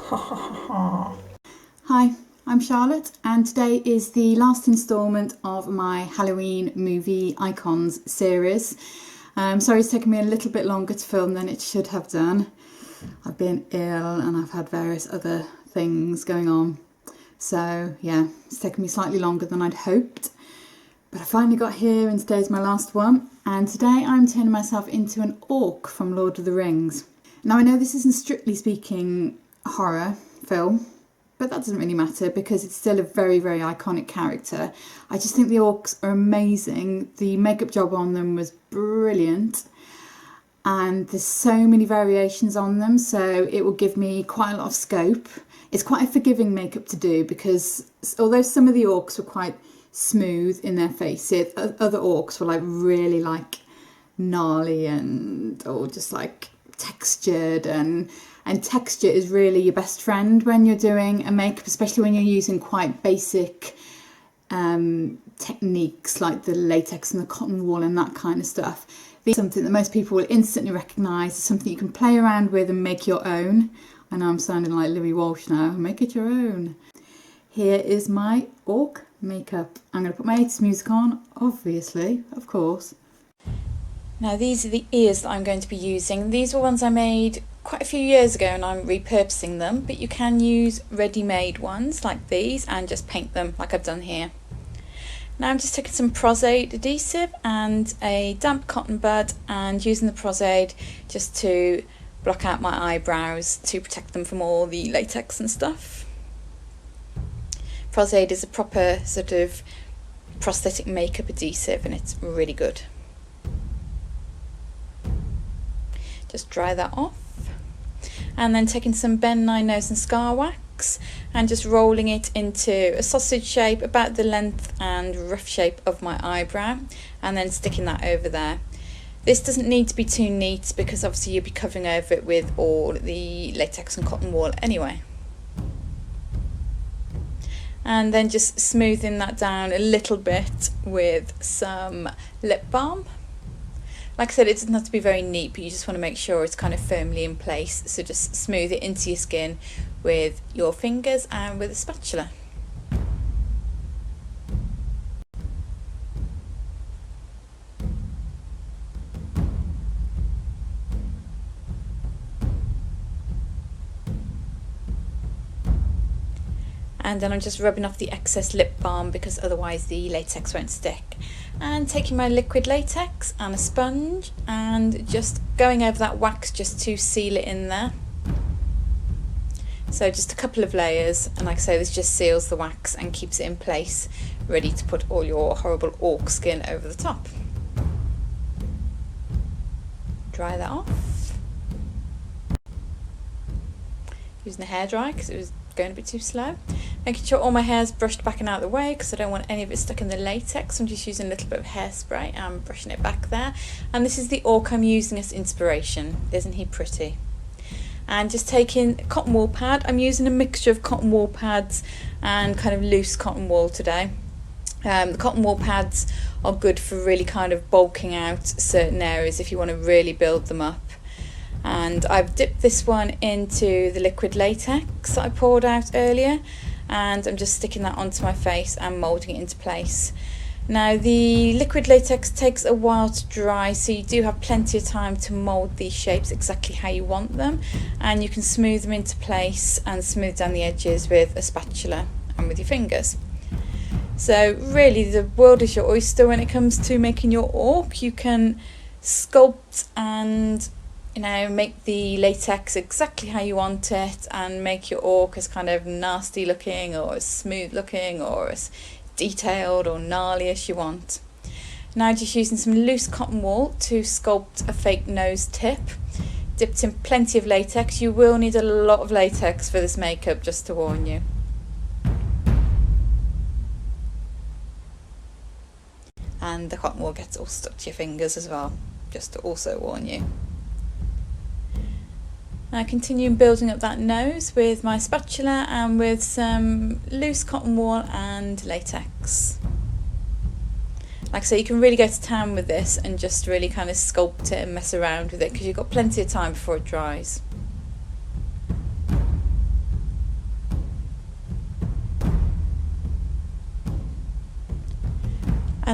Hi, I'm Charlotte, and today is the last instalment of my Halloween movie icons series. Sorry it's taken me a little bit longer to film than it should have done. I've been ill and I've had various other things going on. So yeah, it's taken me slightly longer than I'd hoped. But I finally got here and today's my last one. And today I'm turning myself into an orc from Lord of the Rings. Now I know this isn't strictly speaking a horror film, but that doesn't really matter because it's still a very, very iconic character. I just think the orcs are amazing. The makeup job on them was brilliant. And there's so many variations on them, so it will give me quite a lot of scope. It's quite a forgiving makeup to do because although some of the orcs were quite smooth in their faces, other orcs were like really like gnarly or just like textured, and texture is really your best friend when you're doing a makeup, especially when you're using quite basic techniques like the latex and the cotton wool and that kind of stuff. These are something that most people will instantly recognise, something you can play around with and make your own. I know I'm sounding like Louis Walsh now, make it your own. Here is my orc makeup. I'm going to put my 80s music on, obviously, of course. Now these are the ears that I'm going to be using. These were ones I made quite a few years ago and I'm repurposing them, but you can use ready-made ones like these and just paint them like I've done here. Now I'm just taking some Pros-Aid adhesive and a damp cotton bud and using the Pros-Aid just to block out my eyebrows to protect them from all the latex and stuff. Pros-Aid is a proper sort of prosthetic makeup adhesive and it's really good. Just dry that off and then taking some Ben Nye Nose and Scar wax and just rolling it into a sausage shape about the length and rough shape of my eyebrow and then sticking that over there. This doesn't need to be too neat because obviously you'll be covering over it with all the latex and cotton wool anyway. And then just smoothing that down a little bit with some lip balm. Like I said, it doesn't have to be very neat, but you just want to make sure it's kind of firmly in place. So just smooth it into your skin with your fingers and with a spatula. And then I'm just rubbing off the excess lip balm because otherwise the latex won't stick. And taking my liquid latex and a sponge and just going over that wax just to seal it in there. So just a couple of layers, and like I say, this just seals the wax and keeps it in place, ready to put all your horrible orc skin over the top. Dry that off. Using a hairdryer because it was going a bit too slow. Making sure all my hair's brushed back and out of the way because I don't want any of it stuck in the latex. I'm just using a little bit of hairspray and brushing it back there. And this is the orc I'm using as inspiration. Isn't he pretty? And just taking a cotton wool pad. I'm using a mixture of cotton wool pads and kind of loose cotton wool today. The cotton wool pads are good for really kind of bulking out certain areas if you want to really build them up. And I've dipped this one into the liquid latex that I poured out earlier, and I'm just sticking that onto my face and moulding it into place. Now the liquid latex takes a while to dry, so you do have plenty of time to mould these shapes exactly how you want them, and you can smooth them into place and smooth down the edges with a spatula and with your fingers. So really the world is your oyster when it comes to making your orc. You can sculpt and make the latex exactly how you want it and make your orc as kind of nasty looking or as smooth looking or as detailed or gnarly as you want. Now just using some loose cotton wool to sculpt a fake nose tip, dipped in plenty of latex. You will need a lot of latex for this makeup, just to warn you. And the cotton wool gets all stuck to your fingers as well, just to also warn you. Now continue building up that nose with my spatula and with some loose cotton wool and latex. Like I say, you can really go to town with this and just really kind of sculpt it and mess around with it because you've got plenty of time before it dries.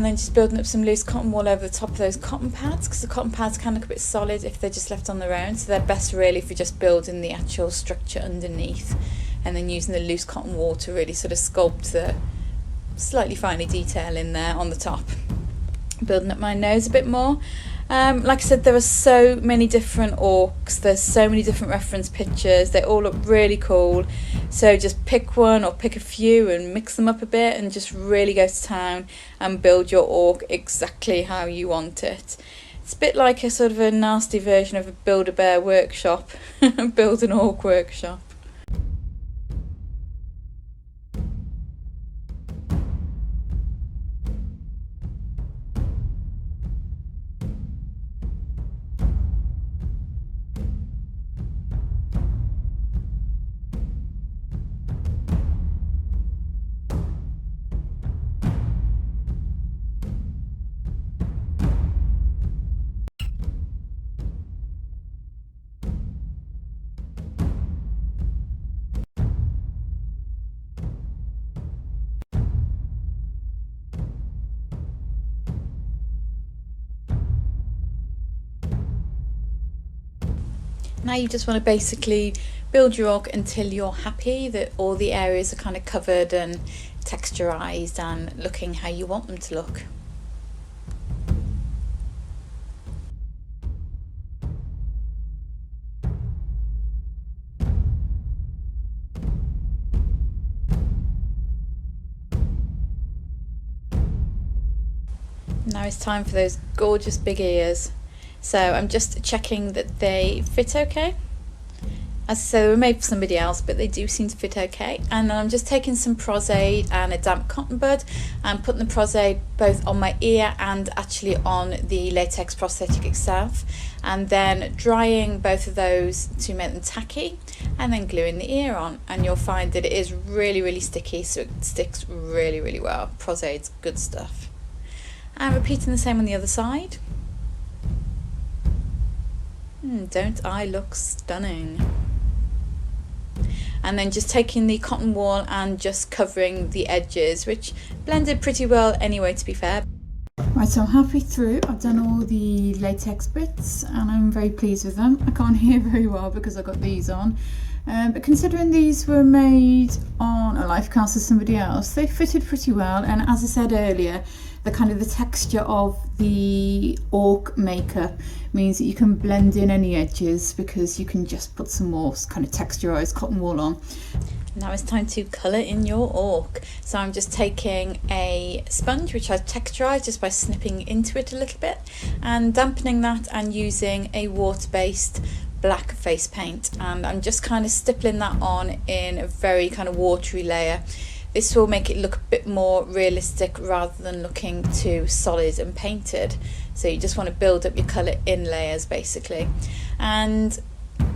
and then just building up some loose cotton wool over the top of those cotton pads, because the cotton pads can look a bit solid if they're just left on their own, so they're best really if you're just building the actual structure underneath, and then using the loose cotton wool to really sort of sculpt the slightly finer detail in there on the top. Building up my nose a bit more. Like I said, there are so many different orcs, there's so many different reference pictures, they all look really cool, so just pick one or pick a few and mix them up a bit and just really go to town and build your orc exactly how you want it. It's a bit like a sort of a nasty version of a Build-A-Bear workshop, build an orc workshop. Now you just want to basically build your orc until you're happy that all the areas are kind of covered and texturized and looking how you want them to look. Now it's time for those gorgeous big ears. So I'm just checking that they fit okay. As I say, they were made for somebody else, but they do seem to fit okay. And then I'm just taking some Prosaid and a damp cotton bud and putting the Prosaid both on my ear and actually on the latex prosthetic itself, and then drying both of those to make them tacky, and then gluing the ear on. And you'll find that it is really sticky, so it sticks really well. Prosaid's good stuff. And repeating the same on the other side. Don't I look stunning? And then just taking the cotton wool and just covering the edges, which blended pretty well anyway, to be fair. Right, so I'm halfway through. I've done all the latex bits and I'm very pleased with them. I can't hear very well because I've got these on. But considering these were made on a life cast of somebody else, they fitted pretty well. And as I said earlier, the texture of the orc makeup means that you can blend in any edges because you can just put some more kind of texturized cotton wool on. Now it's time to colour in your orc. So I'm just taking a sponge which I've texturised just by snipping into it a little bit and dampening that and using a water-based black face paint, and I'm just kind of stippling that on in a very kind of watery layer. This will make it look a bit more realistic rather than looking too solid and painted. So you just want to build up your colour in layers basically. And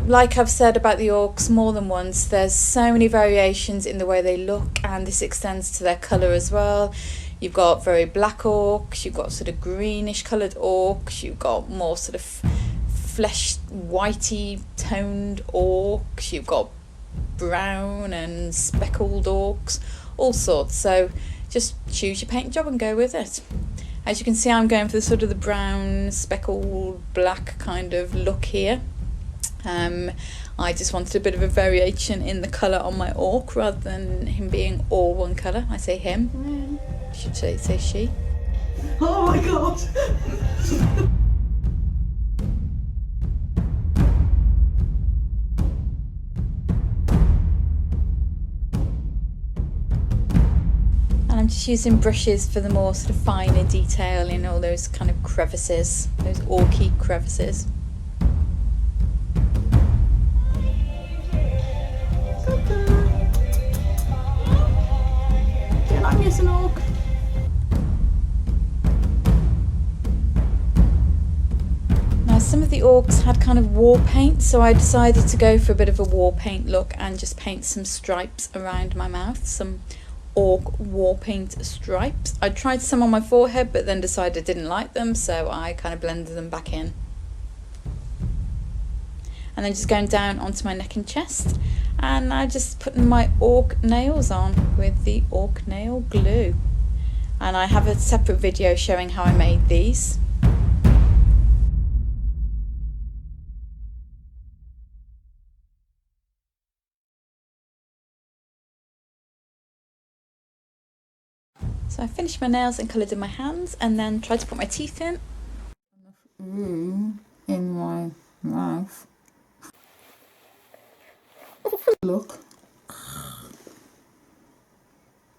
like I've said about the orcs more than once, there's so many variations in the way they look, and this extends to their colour as well. You've got very black orcs, you've got sort of greenish coloured orcs, you've got more sort of flesh whitey toned orcs, you've got brown and speckled orcs, all sorts. So just choose your paint job and go with it. As you can see, I'm going for the sort of the brown speckled black kind of look here. I just wanted a bit of a variation in the colour on my orc rather than him being all one colour. I say him, should say she. Oh my god! And I'm just using brushes for the more sort of finer detail in all those kind of crevices, those orky crevices. Do you like me as an orc? Now some of the orcs had kind of war paint, so I decided to go for a bit of a war paint look and just paint some stripes around my mouth, some orc war paint stripes. I tried some on my forehead but then decided I didn't like them, so I kind of blended them back in. And then just going down onto my neck and chest, and now just putting my orc nails on with the orc nail glue. and I have a separate video showing how I made these. So I finished my nails and coloured in my hands and then tried to put my teeth in. Room in my mouth. Look.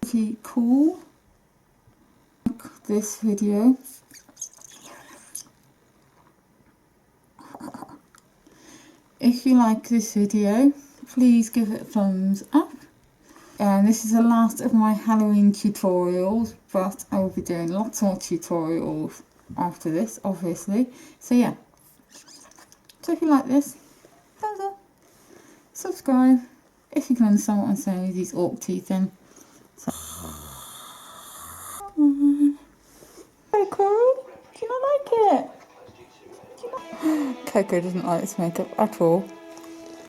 Pretty cool. Like this video. If you like this video, please give it a thumbs up. And this is the last of my Halloween tutorials, but I will be doing lots more tutorials after this, obviously. So yeah. So if you like this, thumbs up. Subscribe if you can understand what I'm saying with these orc teeth in. So. Hey Coral, do you not like it? Coco doesn't like this makeup at all.